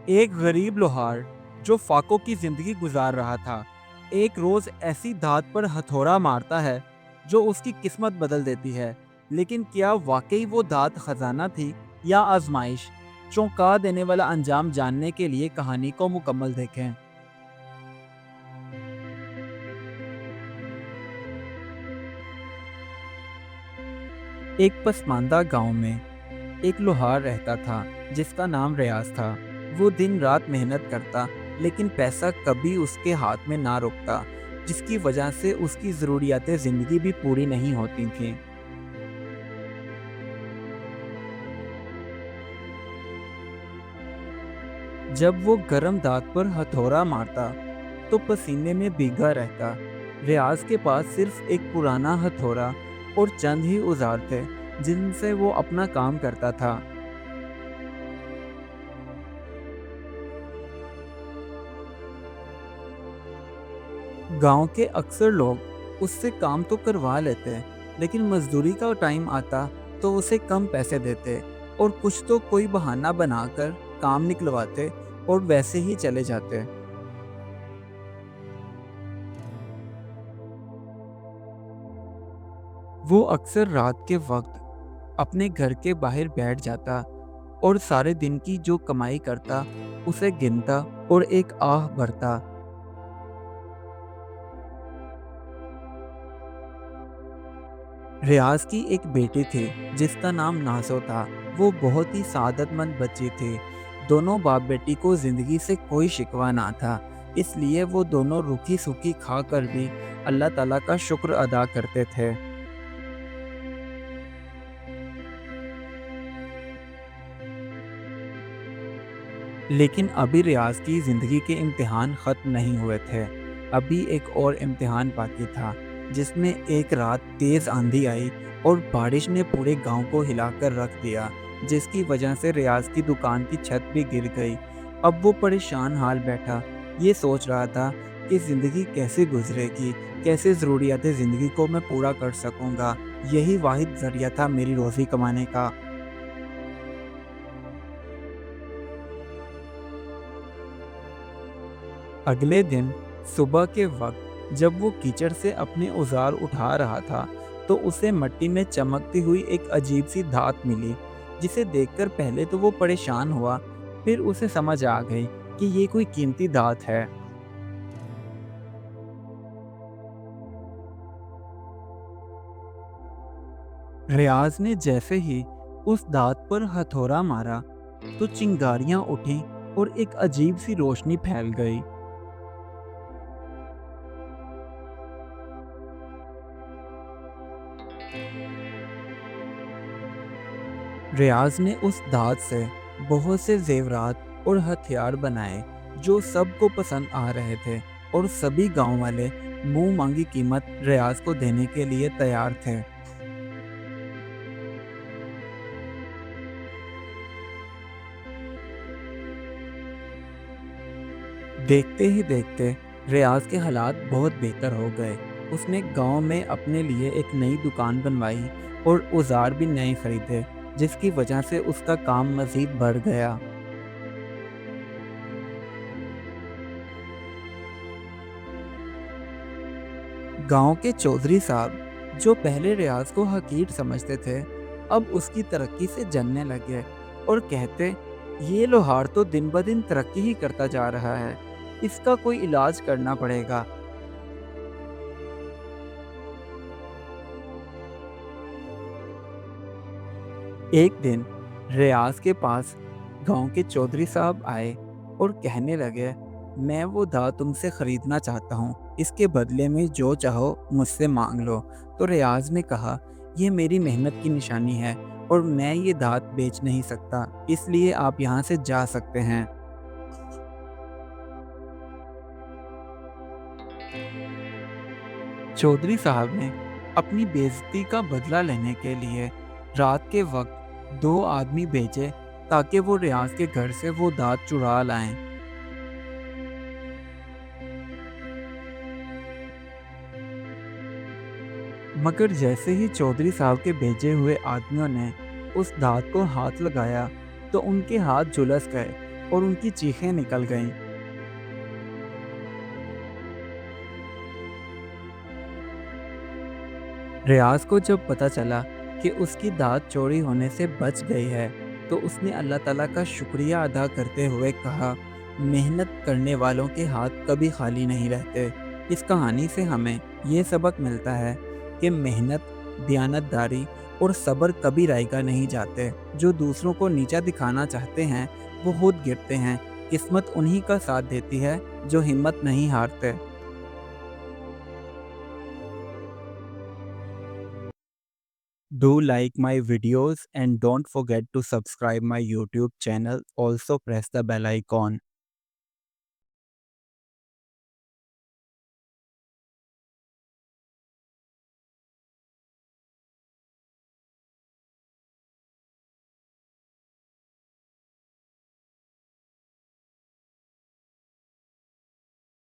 ایک غریب لوہار جو فاقوں کی زندگی گزار رہا تھا ایک روز ایسی دھات پر ہتھوڑا مارتا ہے جو اس کی قسمت بدل دیتی ہے۔ لیکن کیا واقعی وہ دھات خزانہ تھی یا آزمائش؟ چونکا دینے والا انجام جاننے کے لیے کہانی کو مکمل دیکھیں۔ ایک پسماندہ گاؤں میں ایک لوہار رہتا تھا جس کا نام ریاض تھا۔ وہ دن رات محنت کرتا لیکن پیسہ کبھی اس کے ہاتھ میں نہ رکتا، جس کی وجہ سے اس کی ضروریات زندگی بھی پوری نہیں ہوتی تھیں۔ جب وہ گرم دھات پر ہتھوڑا مارتا تو پسینے میں بھیگا رہتا۔ ریاض کے پاس صرف ایک پرانا ہتھوڑا اور چند ہی اوزار تھے جن سے وہ اپنا کام کرتا تھا۔ گاؤں کے اکثر لوگ اس سے کام تو کروا لیتے لیکن مزدوری کا ٹائم آتا تو اسے کم پیسے دیتے اور کچھ تو کوئی بہانہ بنا کر کام نکلواتے اور ویسے ہی چلے جاتے۔ وہ اکثر رات کے وقت اپنے گھر کے باہر بیٹھ جاتا اور سارے دن کی جو کمائی کرتا اسے گنتا اور ایک آہ بھرتا۔ ریاض کی ایک بیٹی تھی جس کا نام نازو تھا۔ وہ بہت ہی سعادت مند بچی تھی۔ دونوں باپ بیٹی کو زندگی سے کوئی شکوہ نہ تھا، اس لیے وہ دونوں روکھی سوکھی کھا کر بھی اللہ تعالیٰ کا شکر ادا کرتے تھے۔ لیکن ابھی ریاض کی زندگی کے امتحان ختم نہیں ہوئے تھے۔ ابھی ایک اور امتحان باقی تھا، جس میں ایک رات تیز آندھی آئی اور بارش نے پورے گاؤں کو ہلا کر رکھ دیا، جس کی وجہ سے ریاض کی دکان کی چھت بھی گر گئی۔ اب وہ پریشان حال بیٹھا، یہ سوچ رہا تھا کہ زندگی کیسے گزرے گی، کیسے ضروریات زندگی کو میں پورا کر سکوں گا۔ یہی واحد ذریعہ تھا میری روزی کمانے کا۔ اگلے دن صبح کے وقت جب وہ کیچڑ سے اپنے اوزار اٹھا رہا تھا تو اسے مٹی میں چمکتی ہوئی ایک عجیب سی دھات ملی، جسے دیکھ کر پہلے تو وہ پریشان ہوا، پھر اسے سمجھ آ گئی کہ یہ کوئی قیمتی دھات ہے۔ ریاض نے جیسے ہی اس دھات پر ہتھوڑا مارا تو چنگاریاں اٹھیں اور ایک عجیب سی روشنی پھیل گئی۔ ریاض نے اس دھات سے بہت سے زیورات اور ہتھیار بنائے جو سب کو پسند آ رہے تھے، اور سبھی گاؤں والے منہ مانگی قیمت ریاض کو دینے کے لیے تیار تھے۔ دیکھتے ہی دیکھتے ریاض کے حالات بہت بہتر ہو گئے۔ اس نے گاؤں میں اپنے لیے ایک نئی دکان بنوائی اور اوزار بھی نئے خریدے، جس کی وجہ سے اس کا کام مزید بڑھ گیا۔ گاؤں کے چودھری صاحب جو پہلے ریاض کو حقیر سمجھتے تھے اب اس کی ترقی سے جلنے لگے اور کہتے، یہ لوہار تو دن بدن ترقی ہی کرتا جا رہا ہے، اس کا کوئی علاج کرنا پڑے گا۔ ایک دن ریاض کے پاس گاؤں کے چودھری صاحب آئے اور کہنے لگے، میں وہ دھات تم سے خریدنا چاہتا ہوں، اس کے بدلے میں جو چاہو مجھ سے مانگ لو۔ تو ریاض نے کہا، یہ میری محنت کی نشانی ہے اور میں یہ دھات بیچ نہیں سکتا، اس لیے آپ یہاں سے جا سکتے ہیں۔ چودھری صاحب نے اپنی بے عزتی کا بدلہ لینے کے لیے رات کے وقت دو آدمی بھیجے تاکہ وہ ریاض کے گھر سے وہ دھات چرا لائیں۔ مگر جیسے ہی چودھری صاحب کے بھیجے ہوئے آدمیوں نے اس دھات کو ہاتھ لگایا تو ان کے ہاتھ جھلس گئے اور ان کی چیخیں نکل گئیں۔ ریاض کو جب پتہ چلا کہ اس کی داد چوری ہونے سے بچ گئی ہے تو اس نے اللہ تعالیٰ کا شکریہ ادا کرتے ہوئے کہا، محنت کرنے والوں کے ہاتھ کبھی خالی نہیں رہتے۔ اس کہانی سے ہمیں یہ سبق ملتا ہے کہ محنت، دیانت داری اور صبر کبھی رائیگاں نہیں جاتے۔ جو دوسروں کو نیچا دکھانا چاہتے ہیں وہ خود گرتے ہیں۔ قسمت انہی کا ساتھ دیتی ہے جو ہمت نہیں ہارتے۔ Do like my videos and don't forget to subscribe my YouTube channel. Also press the bell icon.